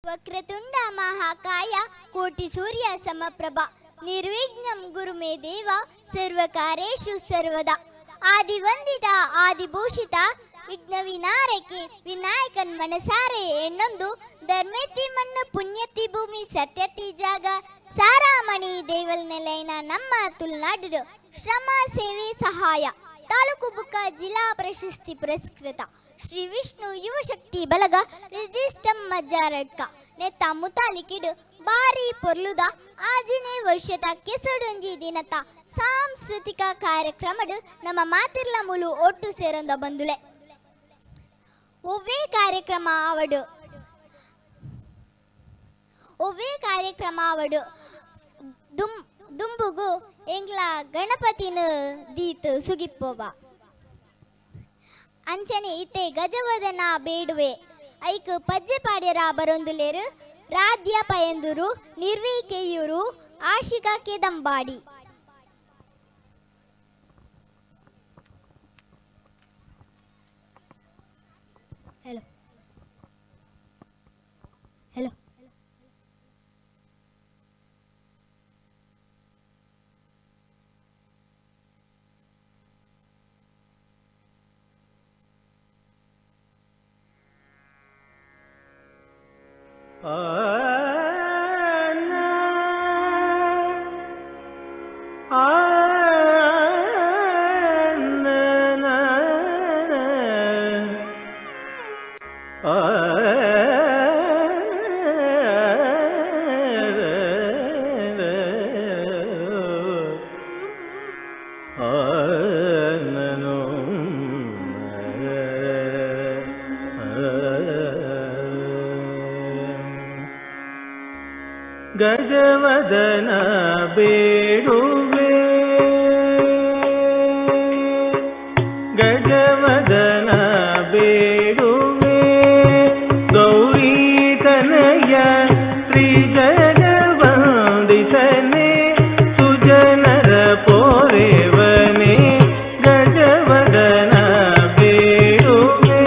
ವಕ್ರತುಂಡ ಮಹಾಕಾಯ ಕೋಟಿ ಸೂರ್ಯ ಸಮಪ್ರಭ ನಿರ್ವಿಘ್ನಂ ಗುರು ಮೇ ದೇವ ಸರ್ವಕಾರ್ಯೇಷು ಸರ್ವದಾ ಆದಿವಂದಿತ ಆದಿಭೂಷಿತ ವಿಘ್ನ ವಿನಾರಕಿ ವಿನಾಯಕನ್ ಮನಸಾರೆ ಎನ್ನೊಂದು ಧರ್ಮೆತ್ತಿ ಮಣ್ಣು ಪುಣ್ಯತಿ ಭೂಮಿ ಸತ್ಯತಿ ಜಾಗ ಸಾರಾಮಣಿ ದೇವಲ್ ನೆಲೆಯನ ನಮ್ಮ ತುಳುನಾಡು ಶ್ರಮ ಸೇವೆ ಸಹಾಯ ತಾಲೂಕು ಬುಕ್ಕ ಜಿಲ್ಲಾ ಪ್ರಶಸ್ತಿ ಪುರಸ್ಕೃತ ಶ್ರೀ ವಿಷ್ಣು ಯುವ ಶಕ್ತಿ ಬಲಗ ರಿಜಿಸ್ಟಮ್ ಮಜ್ಜಾರಡ್ಕ ನೆತ್ತ ಮುತಾಲಿಕಿಡು ಬಾರಿ ಪೊರ್ಲುದ ಆಜಿನೇ ವರ್ಷದ ಕೆಸಡೊಂಜಿ ದಿನತ ಸಾಂಸ್ಕೃತಿಕ ಕಾರ್ಯಕ್ರಮಡು ನಮ್ಮ ಮಾತಿರ್ಲ ಮುಲು ಒಟ್ಟು ಸೇರೊಂದ ಬಂದುಲೆ ಒವ್ವೇ ಕಾರ್ಯಕ್ರಮ ಅವಡು ದುಂಬುಗು ಎಂಗ್ಲ ಗಣಪತಿನ ದೀತ್ ಸುಗಿಪ್ಪೋಬ ಅಂಚನೆ ಇತ್ತೆ ಗಜವದನ ಬೇಡುವೆ ಐಕ್ ಪಜ್ಜೆ ಪಾಡ್ಯರ ಬರೊಂದುಲೇರು ರಾಧ್ಯ ಪಯಂದೂರು ನಿರ್ವಿಕೆಯೂರು ಆಶಿಕಾ ಕೆದಂಬಾಡಿ हेलो हेलो ಗಜವದನ ಬೇಡುವೆ ಗಜವದನ ಬೇಡುವೆ ಗೌರಿ ತನಯ ಶ್ರೀ ಜಗವಂದಿಸನೆ ಸುಜನರ ಪೋರೆವನೆ ಗಜವದನ ಬೇಡುವೆ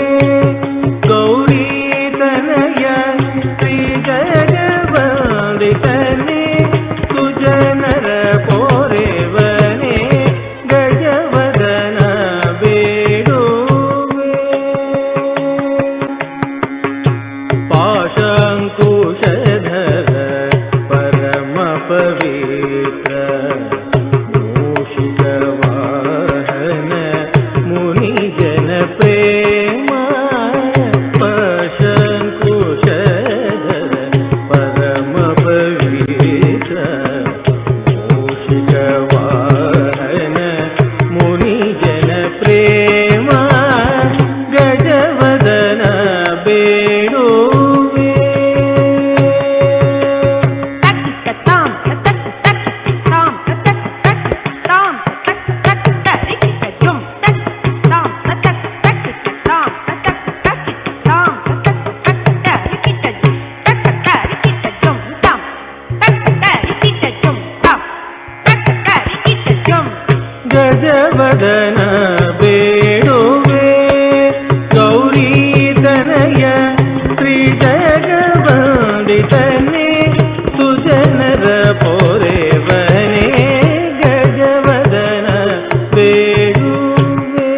ಗೌರಿ ತನಯ ಶ್ರೀ ಜಗವಂದಿಸನೆ ಸುಜನರ ಪೋರೆವನೆ ಗಜವದನ ಬೇಡುವೆ ಪಾಶಂಕುಶಧರ ಪರಮ ಪವಿತ್ರ ಮೂಷಿಕ ವಾಹನ ಮುನಿಜನ ಪ್ರೇಮ ಪಾಶಂಕುಶಧರ ಪರಮ ಪವಿತ್ರ ಮೂಷಿಕ ವಾಹನ ಮುನಿಜನ ಪ್ರೇಮ ಗಜವದನ ಬೇಡುವೆ ಗಜವದನ ಬೇಡುವೆ ಗೌರಿ ತನಯ ಶ್ರೀ ಜಗವಂದಿಸನೆ ಸುಜನರ ಪೋರೆವನೆ ಗಜವದನ ಬೇಡುವೆ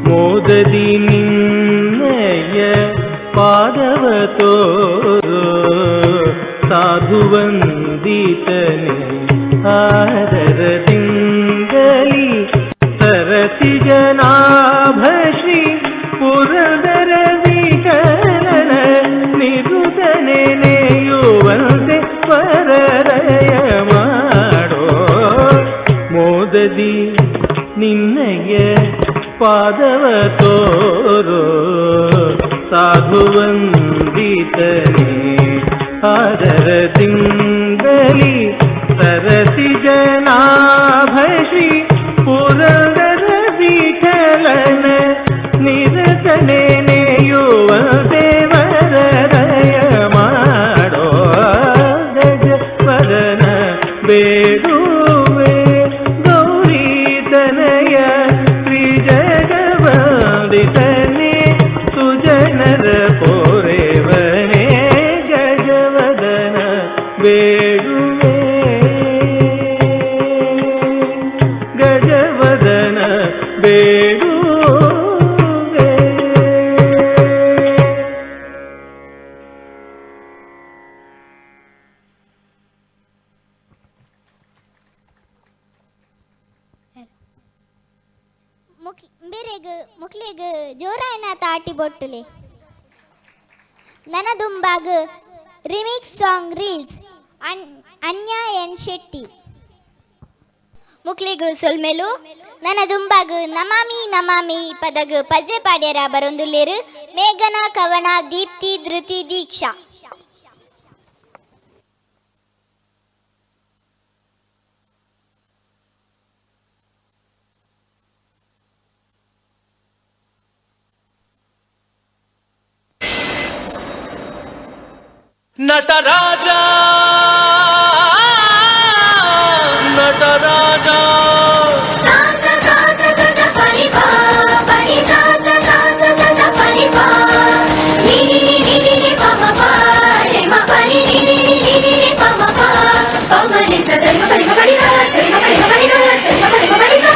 ಮೋದದಿ ನಿನ್ನಯ ಪಾದವ ತೋರು ಸಾಧುವಂದಿತನೆ ಆದರದಿಂದಲಿ ಸರಸಿ ಜನಾಭ ಶ್ರೀ ಪುರದರ ವಿಠಲನ ನಿರುತನೆ ನೆಯುವಂತೆ ಪರರಯ ಮಾಡೋ ಮೋದದಿ ನಿನ್ನಯ ಪಾದವ ತೋರೋ ಸಾಧುವಂದಿತನೆ ಆದರದಿಂದಲಿ ಸರಸಿ ಜನಾಭ ಶ್ರೀ ಪುರದರ ವಿಠಲನ ನಿರತನೆ ನೆಯುವ ದೇವರಯ ಮಾಡೋ ಗಜವದನ ಬೇಡುವೆ ಗೌರಿ ತನಯ ಶ್ರೀ ಜಗವಂದಿಸನೆ ಸುಜನರ ಬೇಡುವೆ. ಮುಕ್ಲಿಗ್ ಜೋರಾಯನ ತಾಟಿ ಬೊಟ್ಟುಲೆ ನನ್ನ ದುಂಬಾಗ್ ರಿಮಿಕ್ಸ್ ಸಾಂಗ್ ರೀಲ್ಸ್ ಅನ್ಯಾ ಎನ್ ಶೆಟ್ಟಿ ಮುಕ್ಲಿಗ್ ಸೊಲ್ಮೆಲು ನನ್ನ ದುಂಬಾಗ್ ನಮಾಮಿ ನಮಾಮಿ ಪದಗ್ ಪಜ್ಜೆ ಪಾಡ್ಯರ ಬರೊಂದುಲ್ಲೇರು ಮೇಘನಾ ಕವನ ದೀಪ್ತಿ ಧೃತಿ ದೀಕ್ಷಾ. ನಟರಾಜ ನಟರಾಜ ಸಾ ಸಾ ಸಾ ಸಾ ಸಾ ಸಾ ಪನಿ ಪಾ ಪನಿ ಸಾ ಸಾ ಸಾ ಸಾ ಸಾ ಸಾ ಪನಿ ಪಾ ನಿ ನಿ ನಿ ನಿ ನಿ ಪ ಮ ಪ ರೆ ಮ ಪ ನಿ ನಿ ನಿ ನಿ ನಿ ನಿ ನಿ ಪ ಮ ಪ ಪ ಮ ನಿ ಸ ಸ ರಿ ಮ ಪ ರಿ ಮ ಪ ರಿ ರ ಸ ರಿ ಮ ಪ ರಿ ಮ ಪ ರಿ ರ ಸ ರಿ ಮ ಪ ರಿ ಮ ಪ ರಿ ಸ.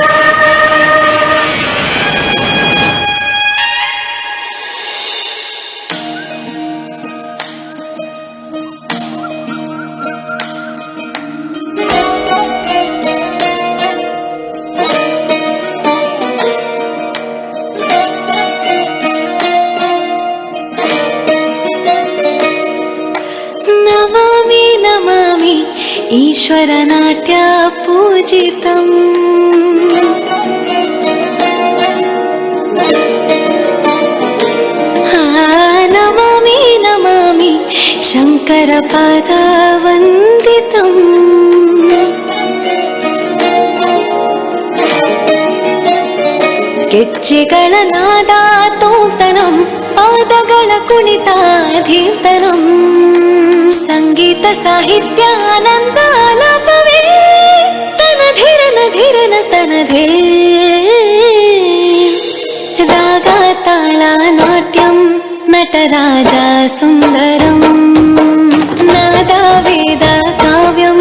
ನಮಾಮಿ ನಮಾಮಿ ಈಶ್ವರ ನಾಟ್ಯ ಪೂಜಿತಂ ನಮಾಮಿ ನಮಾಮಿ ಶಂಕರ ಪಾದ ವಂದಿತಂ ಗೆಜ್ಜೆಗಳ ನಾದ ತೋಂತನಂ ಪಾದಗಳ ಕುಣಿತಾಧೀರ್ತನಂ ಸಂಗೀತ ಸಾಹಿತ್ಯ ಆನಂದ ಆಲಾಪವೇ ತನಧಿರನ ಧಿರನ ತನಧೇ ರಾಗ ತಾಳ ನಾಟ್ಯಂ ನಟರಾಜ ಸುಂದರಂ ನಾದ ವೇದ ಕಾವ್ಯಂ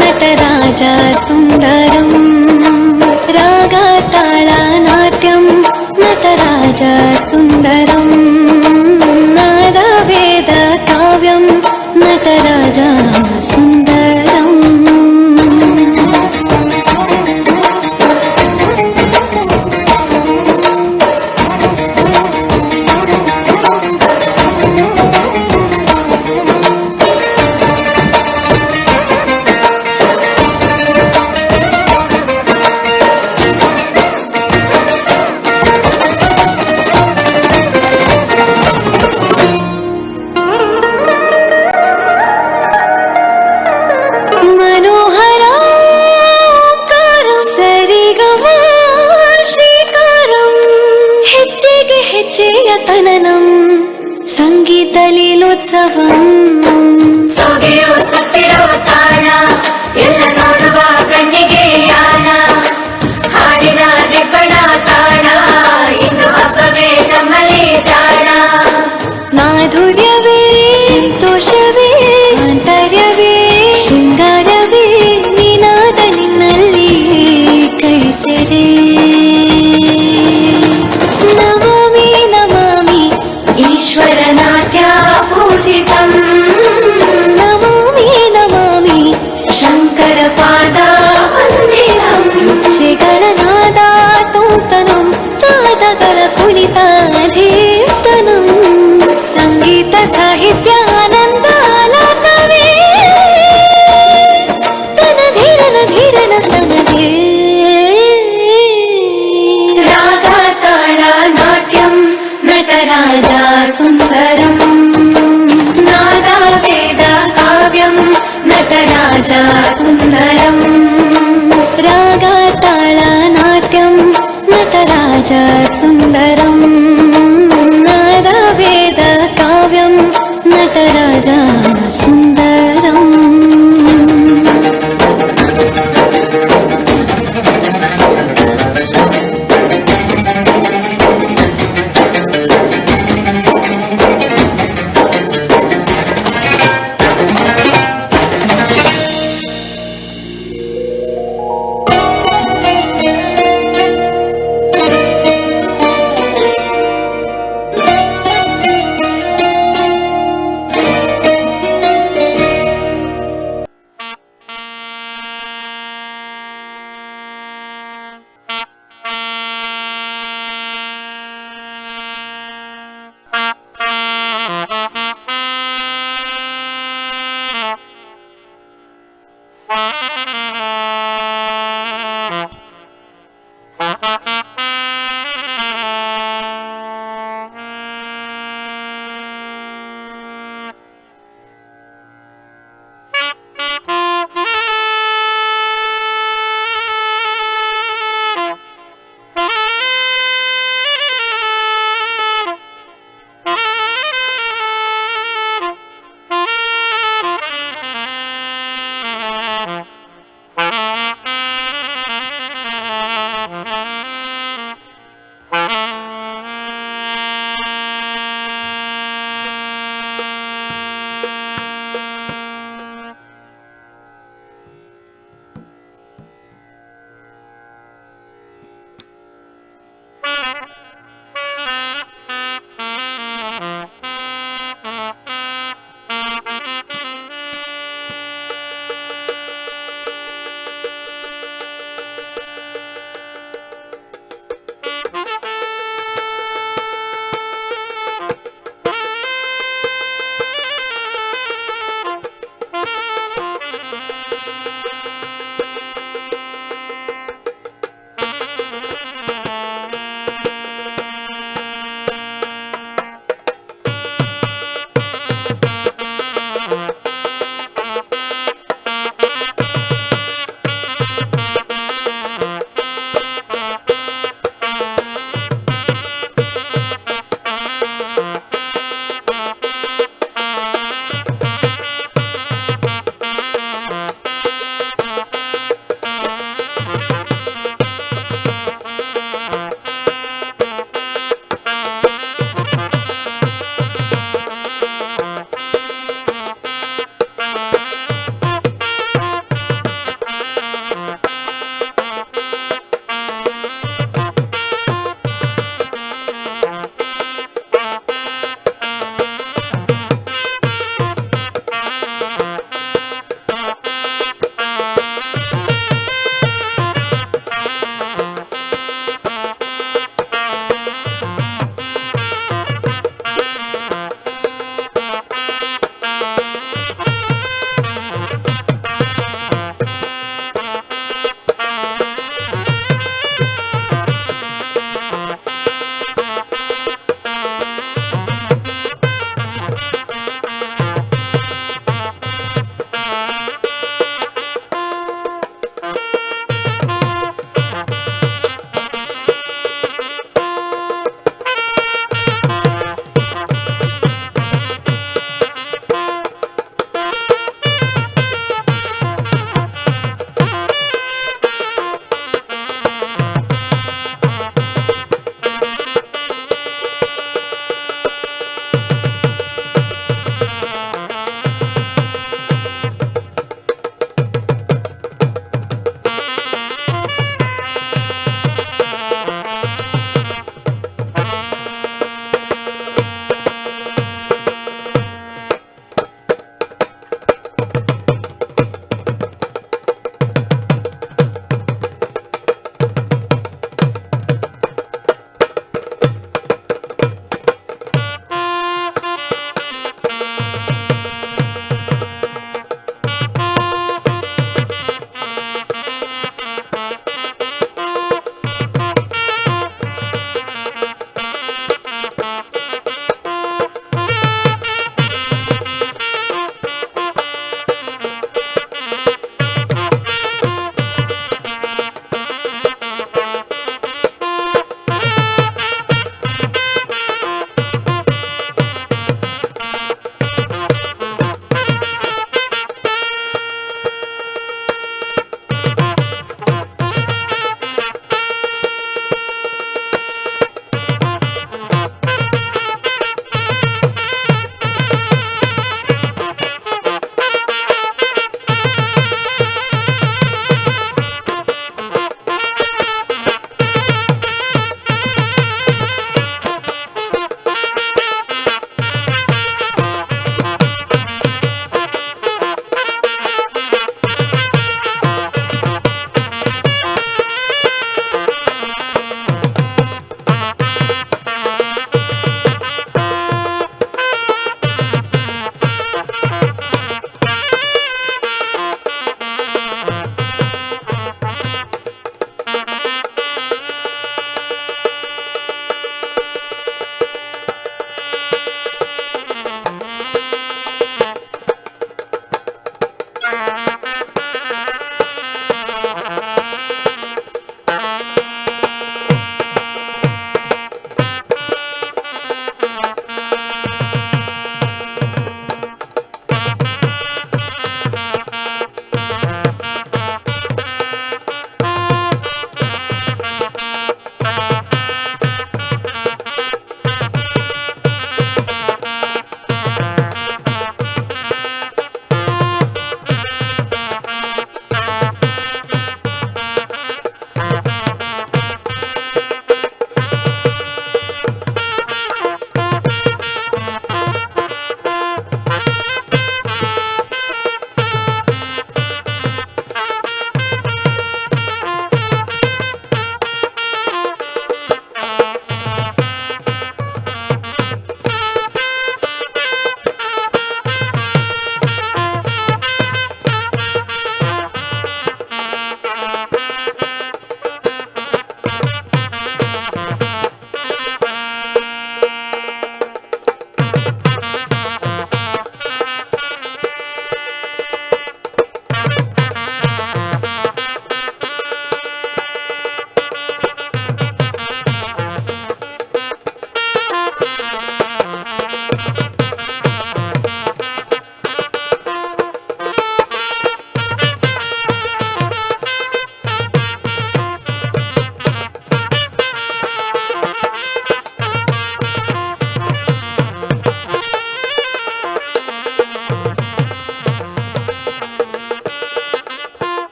ನಟರಾಜ ಸುಂದರಂ ರಾಗ ತಾಳ ನಾಟ್ಯಂ ನಟರಾಜ ಸುಂದರಂ ನಾದ ವೇದ ಕಾವ್ಯಂ ನಟರಾಜ ಸುಂದರಂ. ಹೆಜ್ಜೆಯತನನಂ ಸಂಗೀತ ಲೀಲೋತ್ಸವಂ ಸೊಗೆಯೋ ಸತ್ತಿರೋ ತಾಣ ಎಲ್ಲ ನೋಡುವ ಕಣ್ಣಿಗೆ ಯಾನ ಹಾಡಿನ ದಿಬ್ಬಣ ತಾಣ ಇಂದು ಹಬ್ಬವೇ ನಮ್ಮಲ್ಲಿ ಜಾಣ ಮಾಧುರ್ಯವೇ ಸಂತೋಷವೇ ಆಂತರ್ಯವೇ ಶೃಂಗಾರವೇ ನಿನಾದ ನಿನ್ನಲ್ಲಿ ಕೈ ಸೆರೆ. ನಮಾಮಿ ನಮಾಮಿ ಈಶ್ವರ ನಾಟ್ಯ ಪೂಜಿತಂ ನಮಾಮಿ ನಮಾಮಿ ಶಂಕರ ಪಾದ ವಂದಿತಂ ಗೆಜ್ಜೆಗಳ ನಾದ ತೋಂತನಂ ಪಾದಗಳ ಕುಣಿತಾಧೀರ್ತನಂ ಸಂಗೀತ ಸಾಹಿತ್ಯ ಆನಂದ ಆಲಾಪವೇ ತನಧಿರನ ಧಿರನ ತನಧೇ ರಾಗ ತಾಳ ನಾಟ್ಯಂ ನಟರಾಜ ಸುಂದರಂ ನಾದ ವೇದ ಕಾವ್ಯಂ ನಟರಾಜ ಸುಂದರಂ ರಾಗ ತಾಳ ನಾಟ್ಯಂ ನಟರಾಜ ಸುಂದರಂ ನಾದ ವೇದ ಕಾವ್ಯಂ ನಟರಾಜ ಸುಂದರಂ.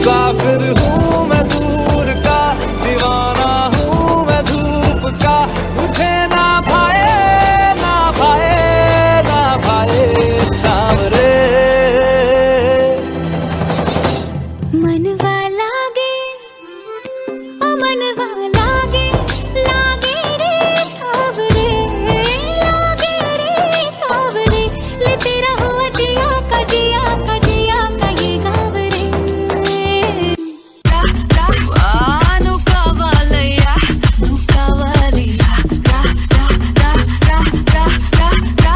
मुसाफिर हूँ मैं दूर का, दीवाना हूँ मैं धूप का, मुझे ना भाए ना भाए ना भाए छावरे। मनवा लागे ओ मनवा लागे, लागे रे सावरे, लागे रे सावरे, ले तेरा हुआ जिया का जिया का जिया का ये गाँव रे। नु कावालया नु कावालिया, रा रा रा रा रा रा रा।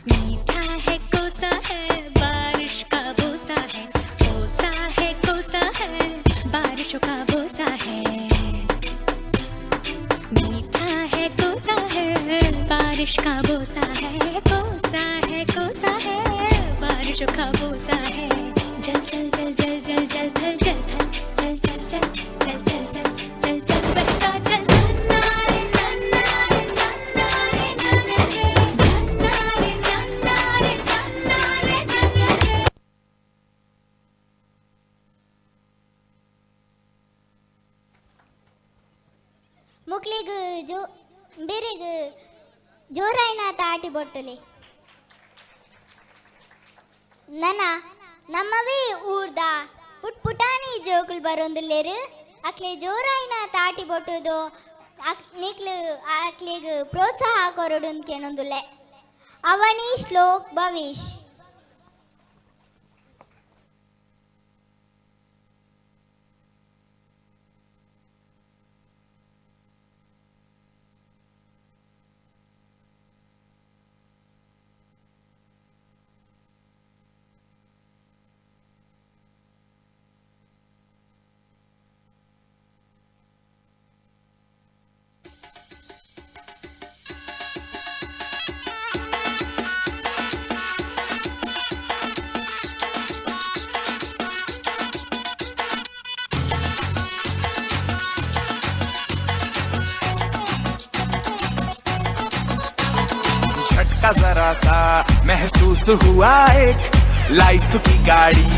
मीठा है कोसा है बारिश का बोसा है, कोसा है कोसा है बारिशों का बोसा है। मीठा है कोसा है बारिश का बोसा है, कोसा है कोसा है बारिशों का बोसा है। जल जल जल जल जल जल थल जल थल जल जल जल जल जल जल जल जल बहता जल नन्ना रे नन्ना रे नन्ना रे नन्ना रे नन्ना रे नन्ना रे नन्ना रे नन्ना रे। ಮುಕ್ಳಿಗ್ ಬೇರೆಗ್ ಜೋರಾಯಿನ ತಾಟಿ ಬೊಟ್ಟಲೆ ನಮ್ಮವೇ ಊರ್ದ ಪುಟ್ ಪುಟಾಣಿ ಜೋಕುಲು ಬರೊಂದುಲ್ಲೆರ್ ಅಕ್ಲೆ ಜೋರಾಯಿನ ತಾಟಿ ಬೊಟ್ಟುದು ನಿಕ್ಲು ಅಕ್ಲೆಗ್ ಪ್ರೋತ್ಸಾಹ ಕೊರೊಡು ಕೆನೊಂದುಲ್ಲೆ ಅವನಿ ಶ್ಲೋಕ್ ಭವಿಷ್। झटका जरा सा महसूस हुआ एक, लाइफ की गाड़ी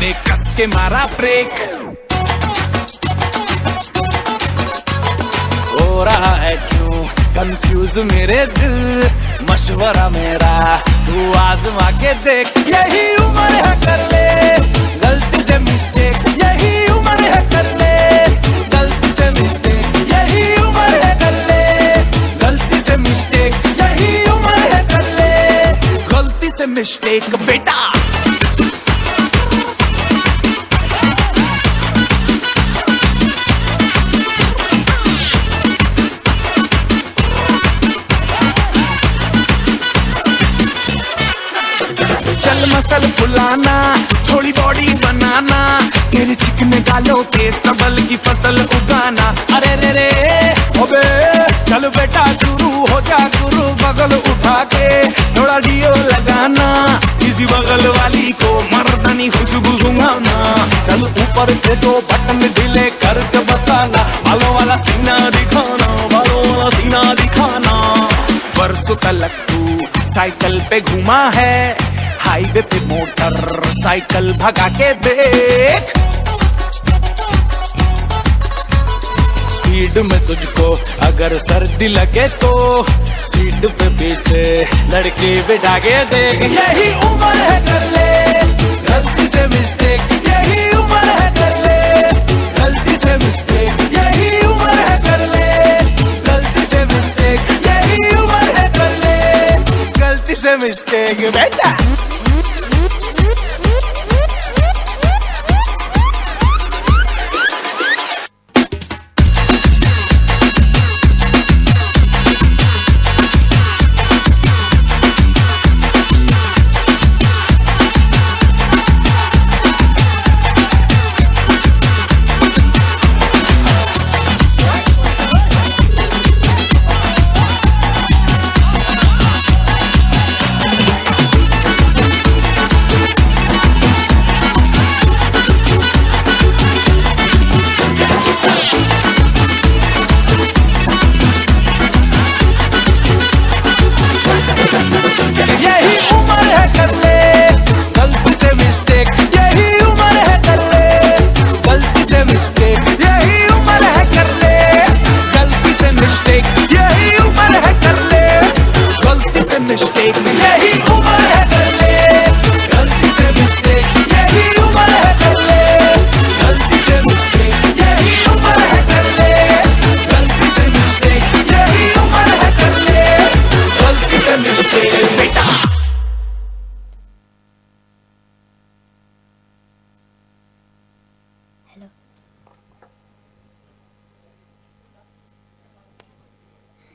ने कस के मारा ब्रेक। हो रहा है क्यों कंफ्यूज मेरे दिल, मशवरा मेरा तू आजमा के देख। यही उम्र है कर ले गलती से मिस्टेक, यही उम्र है कर ले गलती से मिस्टेक, यही उम्र है कर ले गलती से मिस्टेक, यही उम्र है कर ले गलती से मिस्टेक बेटा। चल मसल फुलाना थोड़ी बॉडी बनाना, तेरे चिकने गालों पे स्टबल की फसल उगाना। अरे रे रे ओबे चल बेटा शुरू हो जा गुरु, बगल उठा के थोड़ा डियो लगाना, किसी बगल वाली को मर्दानी खुशबू सुंघाना। चल ऊपर के दो बटन ढीले करके बताना, बालों वाला सीना दिखाना, बालों वाला सीना दिखाना। बरसों तक तू साइकिल पे घुमा है, हाईवे पे मोटर साइकिल भगा के देख, स्पीड में तुझको अगर सर्दी लगे तो सीट पे पीछे लड़की बिठा के देख। यही उम्र है कर ले गलती से मिस्टेक, यही उम्र है कर ले गलती से मिस्टेक, यही उम्र है कर ले गलती से मिस्टेक, यही उम्र है कर ले गलती से मिस्टेक बेटा।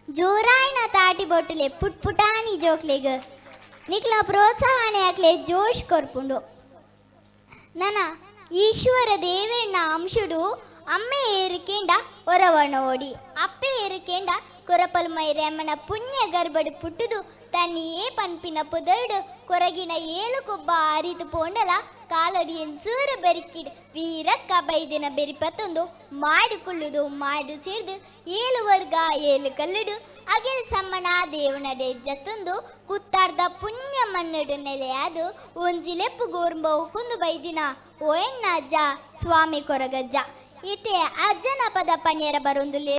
जोरायना ताटी बोटले पुटपुटानी जोक्ले ग निकला प्रोत्साहने अक्ले जोश कोर्पुंडो नन ईश्वर देवेण्ण अंशुडु अम्मे एरिकेंड ओरवण ओडी अप्पे एरिकेंड कोरपल मैरेमन पुण्य गर्बड पुಟ್ಟुदु तन्निये पन्पिन पुदर्ड कोरगिन ಏಳು ಕೊಬ್ಬ ಆರಿತು ಪೋಂಡಲ ಕಾಲಡಿಯನ್ ಸೂರ ಬೆರಿಕಿಡ್ ವೀರಕ್ಕ ಬೈದಿನ ಬೆರಿಪತ್ತೊಂದು ಮಾಡಿಕೊಳ್ಳುದು ಮಾಡು ಸೇರ್ದು ಏಳು ವರ್ಗ ಏಳು ಕಲ್ಲುಡು ಅಗೆಲ್ ಸಮ್ಮಣ ದೇವನಡೆ ಜತ್ತೊಂದು ಕುತ್ತಾರ್ದ ಪುಣ್ಯ ಮನ್ನಡು ನೆಲೆಯಾದು ಒಂಜಿಲೆಪ್ಪು ಗೋರ್ಂಬವು ಕುಂದು ಬೈದಿನ ಓಯಣ್ಣ ಅಜ್ಜ ಸ್ವಾಮಿ ಕೊರಗಜ್ಜ ಈತೆ ಅಜ್ಜನ ಪದ ಪಣ್ಯರ ಬರೊಂದುಲೆ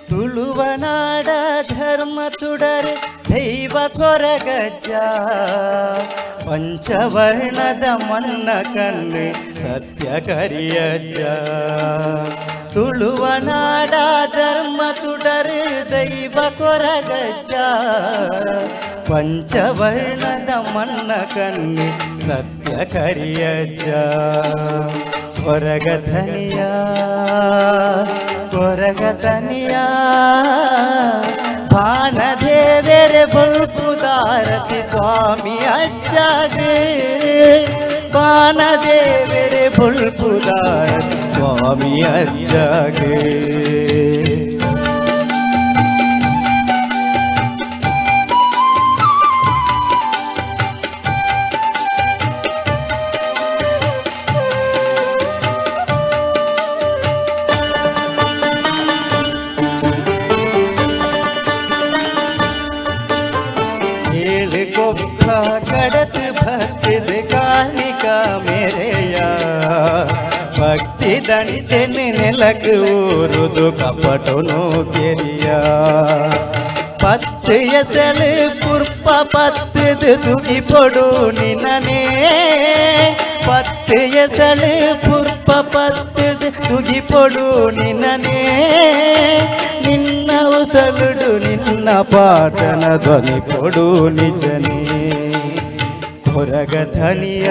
ತುಳುವನಾಡ ಧರ್ಮ ತುಡರ್ ದೈವ ಕೊರಗಜ್ಜ ಪಂಚವರ್ಣದ ಮನ್ನ ಕಣ್ಣು ಸತ್ಯ ಕರಿಯಜ್ಜ ತುಳುವನಾಡ ಧರ್ಮ ತುಡರ್ ದೈವ ಕೊರಗಜ್ಜ ಪಂಚವರ್ಣದ ಮನ್ನ ಕಣ್ಣು ಸತ್ಯ ಕರಿಯಜ್ಜ ಕೊರಗಧನಿಯ ಕೊರಗತನಿಯ ಬಾಣದೇವರೆ ಬಲ್ಪುದಾರತಿ ಸ್ವಾಮಿ ಅಜ್ಜಗೆ ಬಾಣದೇವರೆ ಬಲ್ಪುದಾರತಿ ಸ್ವಾಮಿ ಅಜ್ಜಗೆ कड़त भक्त कानिका मेरेया भक्ति दणितेन नेलक ऊरुदु कपटुनु केरिया पत्त एसल पुर्प पत्तद सुगी पोडु निनने पत्त एसल पुर्प पत्तद सुगी पोडु निनने निन्न उसलुडु निन्न पाटन ध्वनि पोडु निजने ಕೊರಗತನಿಯ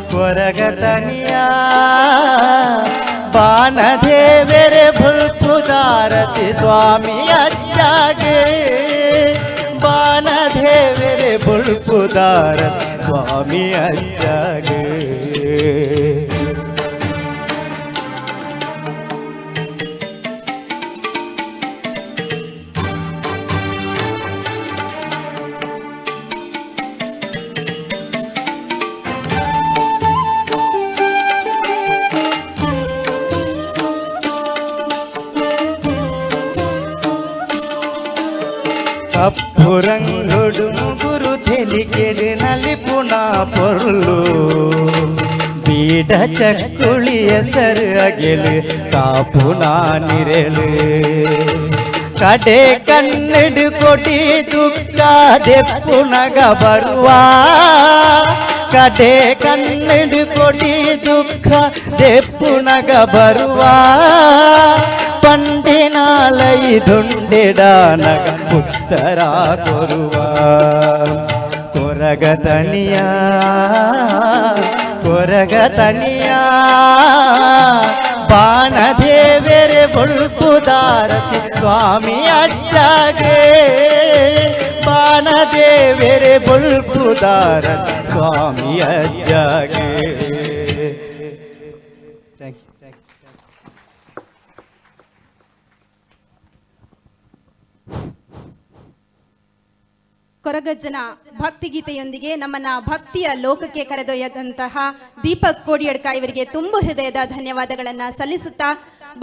ಕೊರಗತನಿಯ ಬಾಣದೇವರೆ ಬಲ್ಪುದಾರತಿ ಸ್ವಾಮಿ ಅಜ್ಜಗೆ ಬಾಣದೇವರೆ ಬಲ್ಪುದಾರತಿ ಸ್ವಾಮಿ ಅಜ್ಜಗೆ కప్పురంగుడు ముగురు తెలికెడు నలిపున పొర్లు ಬೀಡ ಚಕ್ಕುಳಿ ಹೆಸರು ಅಗೆಲು ಕಾಪುನ ನಿರೆಳು ಕಡೆ ಕನ್ನಡು ಕೊಡಿ ದುಃಖ ದೆಪ್ಪುನಗ ಬರುವ ಕಡೆ ಕನ್ನಡು ಕೊಡಿ ದುಃಖ ದೆಪ್ಪುನಗ ಬರುವ ಪಂಡಿನಾಲೈ ದುಂಡೆಡಾನಗ ಉತ್ತರ ಕೊರುವ ಕೊರಗತನಿಯ ಕೊರಗತನಿಯ ಬಾಣದೇವರೆ ಬುಳ್ಪುದಾರತಿ ಸ್ವಾಮಿ ಅಜ್ಜಾಗೆ ಬಾಣದೇವರೆ ಬುಳ್ಪುದಾರತಿ ಸ್ವಾಮಿ ಅಜ್ಜಾಗೆ. ಕೊರಗಜ್ಜನ ಭಕ್ತಿಗೀತೆಯೊಂದಿಗೆ ನಮ್ಮನ್ನ ಭಕ್ತಿಯ ಲೋಕಕ್ಕೆ ಕರೆದೊಯ್ಯದಂತಹ ದೀಪಕ್ ಕೋಡಿಯಡ್ಕ ಇವರಿಗೆ ತುಂಬು ಹೃದಯದ ಧನ್ಯವಾದಗಳನ್ನ ಸಲ್ಲಿಸುತ್ತಾ,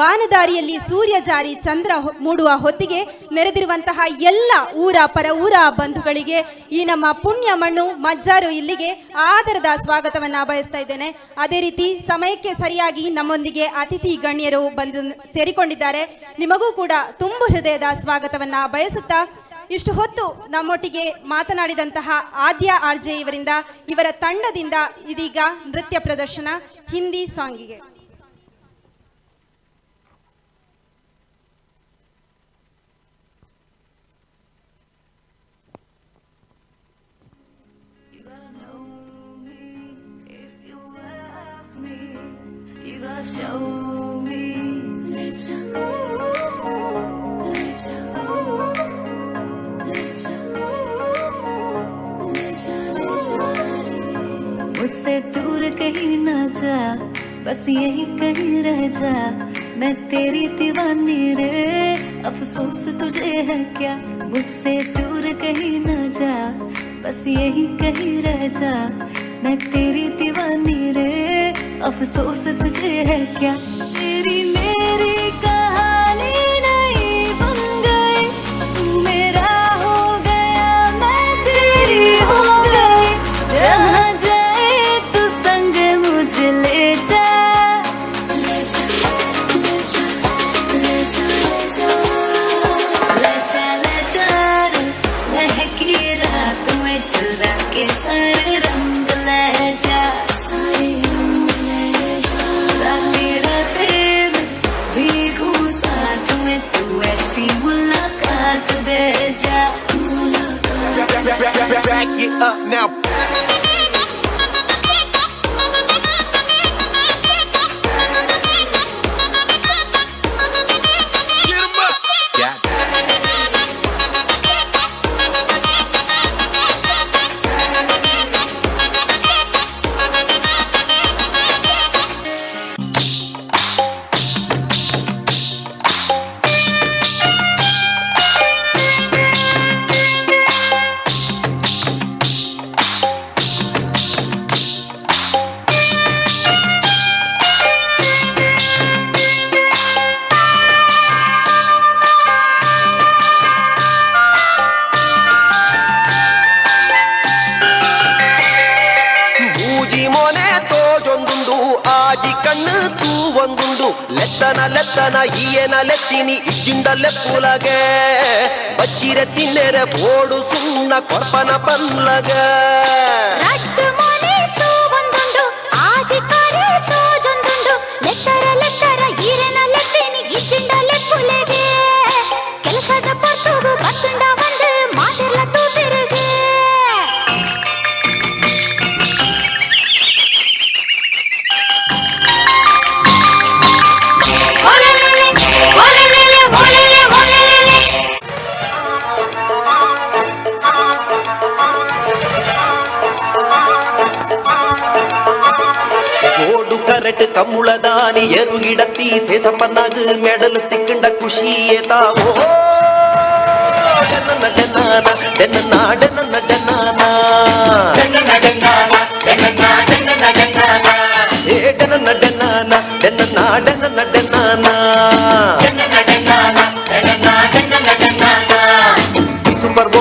ಬಾನದಾರಿಯಲ್ಲಿ ಸೂರ್ಯ ಜಾರಿ ಚಂದ್ರ ಮೂಡುವ ಹೊತ್ತಿಗೆ ನೆರೆದಿರುವಂತಹ ಎಲ್ಲ ಊರ ಪರ ಊರ ಬಂಧುಗಳಿಗೆ ಈ ನಮ್ಮ ಪುಣ್ಯ ಮಣ್ಣು ಮಜ್ಜಾರು ಇಲ್ಲಿಗೆ ಆದರದ ಸ್ವಾಗತವನ್ನ ಬಯಸ್ತಾ ಇದ್ದೇನೆ. ಅದೇ ರೀತಿ ಸಮಯಕ್ಕೆ ಸರಿಯಾಗಿ ನಮ್ಮೊಂದಿಗೆ ಅತಿಥಿ ಗಣ್ಯರು ಬಂದು ಸೇರಿಕೊಂಡಿದ್ದಾರೆ. ನಿಮಗೂ ಕೂಡ ತುಂಬು ಹೃದಯದ ಸ್ವಾಗತವನ್ನ ಬಯಸುತ್ತಾ, ಇಷ್ಟು ಹೊತ್ತು ನಮ್ಮೊಟ್ಟಿಗೆ ಮಾತನಾಡಿದಂತಹ ಆದ್ಯ ಆರ್ಜೆ ಇವರಿಂದ, ಇವರ ತಂಡದಿಂದ ಇದೀಗ ನೃತ್ಯ ಪ್ರದರ್ಶನ ಹಿಂದಿ ಸಾಂಗಿಗೆ. मुझसे दूर कहीं ना जा, बस यही कहीं रह जा, मैं तेरी दीवानी रे, अफसोस तुझे है क्या. मुझसे दूर कहीं ना जा, बस यही कहीं रह जा, मैं तेरी दीवानी रे, अफसोस तुझे है क्या. तेरी मेरी कहानी नहीं बन गई, तू मेरा हो गया, मैं तेरी हो गई. जहाँ ले जा, ले जा, ले जा, ले जा, ले जा, ले जा, ले जा, महकी रात में चुरा के सारे रंग ले जा, सारे रंग ले जा. काली रातें में भीगू साथ में, तू ऐसी मुलाकात दे जा, मुलाकात. Back it up now. ಲೆತ್ತನ ಈಯನ ಲೆತ್ತಿನಿ ಇಜ್ಜಿಂಡ ಲೆಪ್ಪುಲಗೆ ಬಚ್ಚಿರೆ ತಿನ್ನೆರೆ ಬೋಡು ಸುಣ್ಣ ಕೊರ್ಪನ ಪನ್ಲಗ ರಟ್ಟು ಮನೆ ತೂ ಬಂದುಂಡು ಆಜಿ ಕರೆ ತೂ ಜೊಂದುಂಡು ಲೆತ್ತರ ಈರೆನ ಲೆತ್ತಿನಿ ಇಜ್ಜಿಂಡ ಲೆಪ್ಪುಲಗೆ ಕೆಲಸದ ಪರ್ತುಗು ಬತ್ತುಂಡ ಬಂದು ಮಾತಿರ್ಲ ತೂ ತಿರುಗೆ கரட்டு கம்முளதானி எருகிடத்தி சேசப்பன்னாகு மெடல் திக்குண்ட குஷியே தாவோ சூப்பர் போ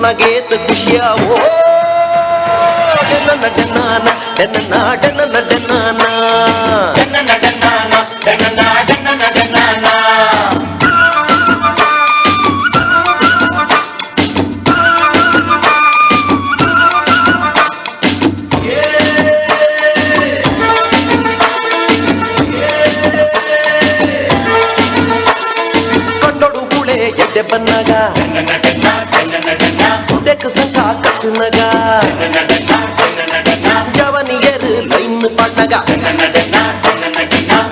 ನನಗೇತ ಖುಷಿಯಾವೋ ಡನ್ನ ಡನ್ನಾನ ಡನ್ನ ಡನ್ನ ಡನ್ನಾನ ಡನ್ನ ಡನ್ನಾನ ಡನ್ನ ಡನ್ನ ಡನ್ನಾನ ಕಂಡೊಡು ಗುಳೆ ಎಡ್ಡೆ ಬನ್ನಗ ಸುದೆಕ್ ಸಂಕ ಕಸುನಗ ಜವನಿಯರು ಲೈನ್ ಪಣ್ಣಗ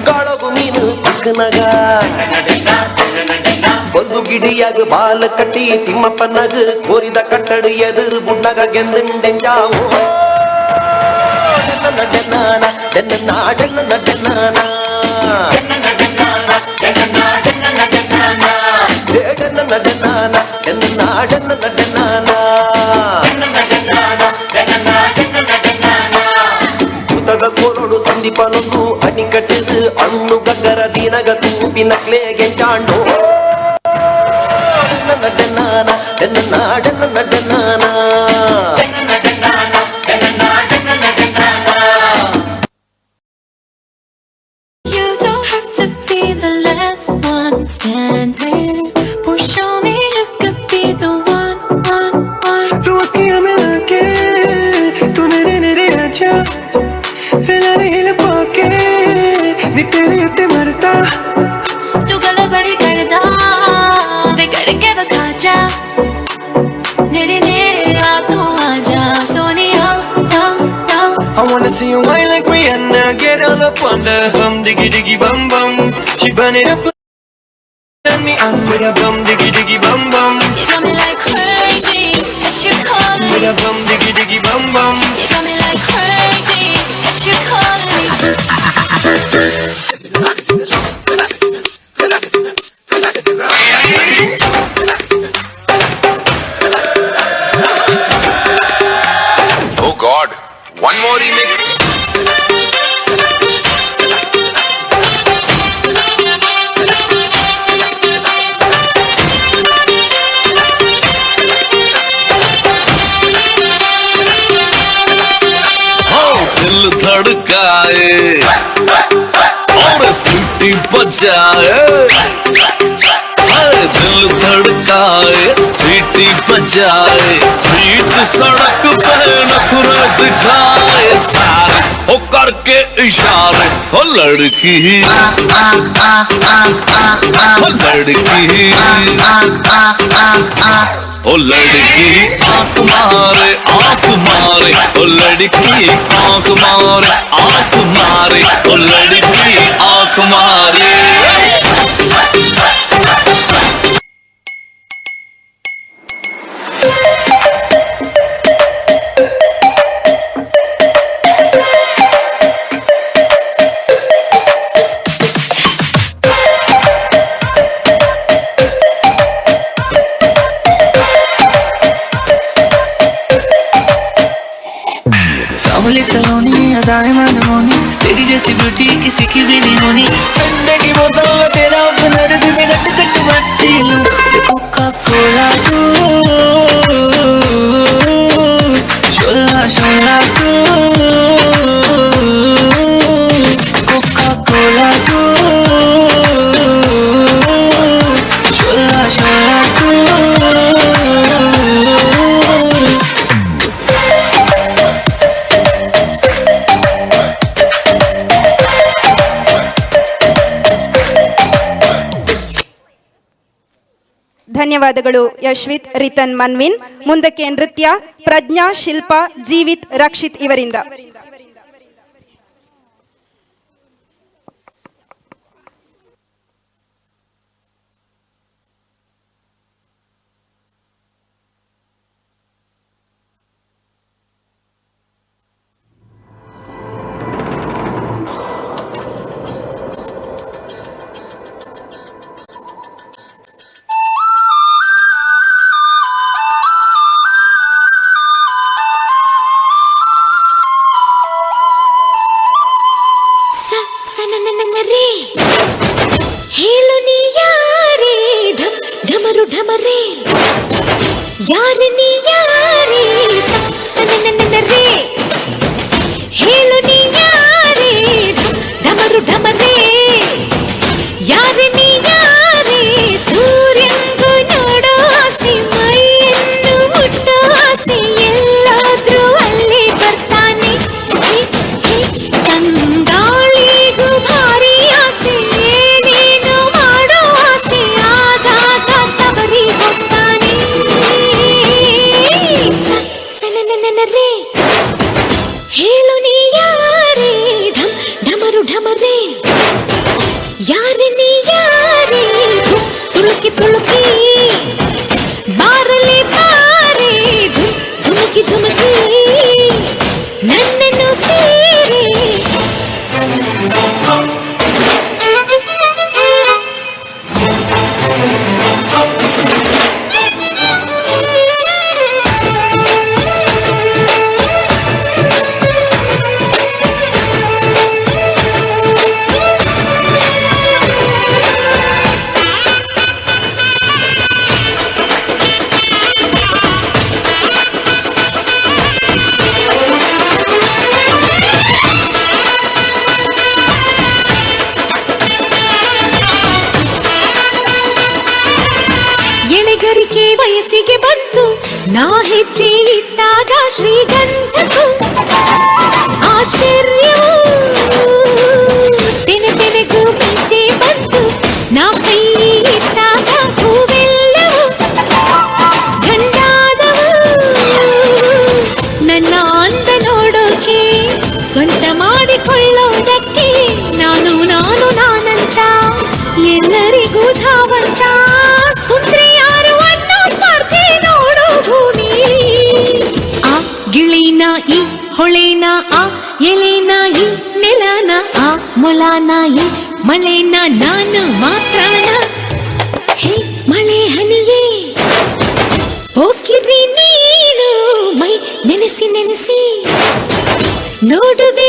ಗಾಳಗು ಮೀನು ಚಿಕ್ಕನಗ ಒಂದು ಗಿಡಿಯಾಗ ಬಾಲ ಕಟ್ಟಿ ತಿಮ್ಮಪ್ಪನಗ ಕೋರಿದ ಕಟ್ಟಡು ಎದುರು ಬುಡ್ಡಗ ಗೆಂದಿಂಡೆಂಜಾವೋ ಡನ್ನ ಡನ್ನಾನ ಡನ್ನ ಡನ್ನ ಡನ್ನಾನ ಸುತದ ಕೋರಡು ಸಂದೀಪನೊಂದು ಅಣಿಕಟ್ಟಿದು ಅಣ್ಣು ಗಗ್ಗರ ದೀನಗ ತೂಪಿನ ಕ್ಲೇಗೆ ಚಾಂಡು ಡನ್ನಾನ ಡನ್ನ ಡನ್ನ ಡನ್ನಾನ You don't have to be the last one standing. Or show me you could be the one. तू अखियां मिला के तू मेरे नेरे आजा फिलहाल हिल पाके नी तेरे उत्ते मरता तू गला बड़ी करदा बिगड़ के बखा जा नेरे नेरे आ तू आजा Sonia down down. I wanna see you whine like Rihanna, get all up on the hum, diggy diggy bum bum. She burn it up like me on with a bum, diggy diggy bum bum. You got me like crazy that you calling With me. a bum, diggy diggy bum bum. You got me like crazy that you calling me. Oh God, one more remix. दिल धड़काए और सीटी बजाए दिल धड़काए सीटी बजाए बीच सड़क पे नखरा दिखाए सारे हो करके इशारे हो लड़की ओ लड़की आंख मारे ओ लड़की आंख मारे ओ लड़की आंख मारे सावली सलोनी अदाएं मनमोनी तेरी जैसी ब्यूटी किसी की भी नहीं होनी ठंडे की बोतल में तेरा अपना तुझे गट गट मैं पी लूं कोका कोला तू शोला शोला तू कोका कोला तू शोला शोला तू ಧನ್ಯವಾದಗಳು ಯಶ್ವಿತ್ ರಿತನ್ ಮನ್ವಿನ್. ಮುಂದಕ್ಕೆ ನೃತ್ಯ ಪ್ರಜ್ಞಾ ಶಿಲ್ಪಾ ಜೀವಿತ್ ರಕ್ಷಿತ್ ಇವರಿಂದ. ಜನರೇ ಹೇಳು ನೀ ಯಾರೇ ಢಮ್ ಢಮರು ಢಮರೇ ಯಾರೇ ನೀ ಯಾರೇ ತುಳುಕಿ ತುಳುಕಿ ಬಾರಲೆ ಬಾರೆ ಧುಮುಕಿ ಧುಮುಕಿ ನನ್ನನ್ನು ಸೇರಿ ಎಳೆಗರಿಕೆ ವಯಸ್ಸಿಗೆ ಬಂತು ನಾ ಹೆಜ್ಜೆ ಇಟ್ಟಾಗ ಶ್ರೀಗಂಧಕ್ಕೂ ಆಶ್ಚರ್ಯವೂ ತೆನೆ ತೆನೆಗೂ ಮೀಸೆ ಬಂತು ನಾ ಕೈ ಇಟ್ಟಾಗ ಹೂವೆಲ್ಲವೂ ಗಂಡಾದವು ನನ್ನ ಅಂದ ನೋಡೋಕೆ ಸ್ವಂತ ಮಾಡಿಕೊಳ್ಳೋದಕ್ಕೆ ನಾನು ನಾನು ನಾನಂತ ಎಲ್ಲರಿಗೂ ಧಾವಂತ ಸುಂದ್ರಿ ಯಾರು ಅನ್ನೋ ಸ್ಪರ್ಧೆ ನೋಡು ಭೂಮಿ ಆ ಗಿಳಿನ ಈ ಹೊಳೆನ ಆ ಎಲೆನ ಈ ನೆಲನ ಆ ಮೊಲನ ಈ ಮಳೆನ ನಾನು ಮಾತ್ರನ ಹೇ ಮಳೆ ಹನಿಯೇ ಹೋಗಿದ್ರಿ ನೀನು ಮೈ ನೆನೆಸಿ ನೆನೆಸಿ ನೋಡುವೆ